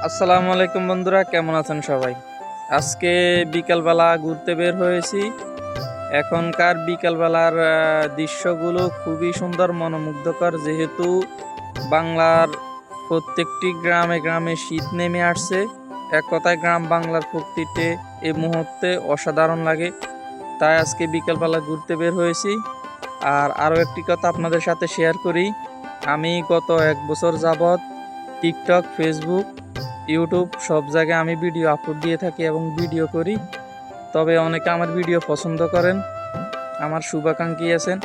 আসসালামু আলাইকুম বন্ধুরা, কেমন আছেন সবাই? আজকে বিকালবেলা ঘুরতে বের হয়েছি। এখনকার বিকালবেলার দৃশ্যগুলো খুবই সুন্দর, মনোমুগ্ধকর। যেহেতু বাংলার প্রত্যেকটি গ্রামে গ্রামে শীত নেমে আসছে, এক কথায় গ্রাম বাংলার প্রকৃতিতে এই মুহূর্তে অসাধারণ লাগে। তাই আজকে বিকালবেলা ঘুরতে বের হয়েছি। আর আরও একটি কথা আপনাদের সাথে শেয়ার করি। আমি গত 1 বছর যাবৎ টিকটক, ফেসবুক, ইউটিউব সব জায়গায় আমি ভিডিও আপলোড দিয়ে থাকি এবং ভিডিও করি। তবে অনেকে আমার ভিডিও পছন্দ করেন, আমার শুভাকাঙ্ক্ষী আছেন।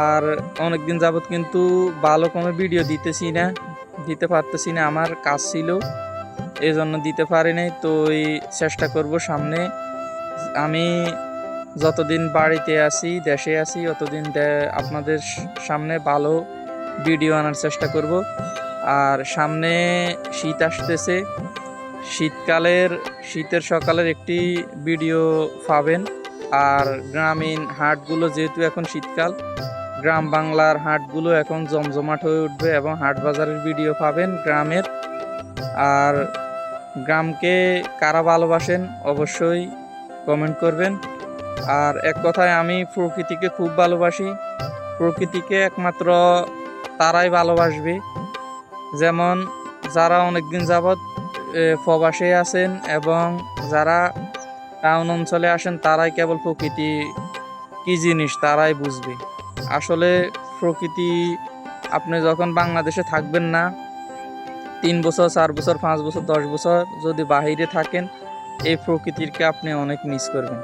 আর অনেক দিন যাবৎ কিন্তু ভালো কোনো ভিডিও দিতে পারতেছি না। আমার কাজ ছিল, এই জন্য দিতে পারি নাই। তো এই চেষ্টা করব সামনে। আমি যতদিন বাড়িতে আছি, দেশে আছি, অতদিন আপনাদের সামনে ভালো ভিডিও আনার চেষ্টা করব। আর সামনে শীত আসতেছে, শীতের সকালের একটি ভিডিও পাবেন। আর গ্রামীণ হাটগুলো, যেহেতু এখন শীতকাল, গ্রাম বাংলার হাটগুলো এখন জমজমাট হয়ে উঠবে এবং হাট বাজারের ভিডিও পাবেন গ্রামের। আর গ্রামকে কারা ভালোবাসেন অবশ্যই কমেন্ট করবেন। আর এক কথায় আমি প্রকৃতিকে খুব ভালোবাসি। প্রকৃতিকে একমাত্র তারাই ভালোবাসবে, যেমন যারা অনেকদিন যাবৎ প্রবাসে আছেন এবং যারা টাউন অঞ্চলে আসেন, তারাই কেবল প্রকৃতি কী জিনিস তারাই বুঝবে। আসলে প্রকৃতি, আপনি যখন বাংলাদেশে থাকবেন না, 3 বছর, 4 বছর, 5 বছর, 10 বছর যদি বাহিরে থাকেন, এই প্রকৃতিকে আপনি অনেক মিস করবেন।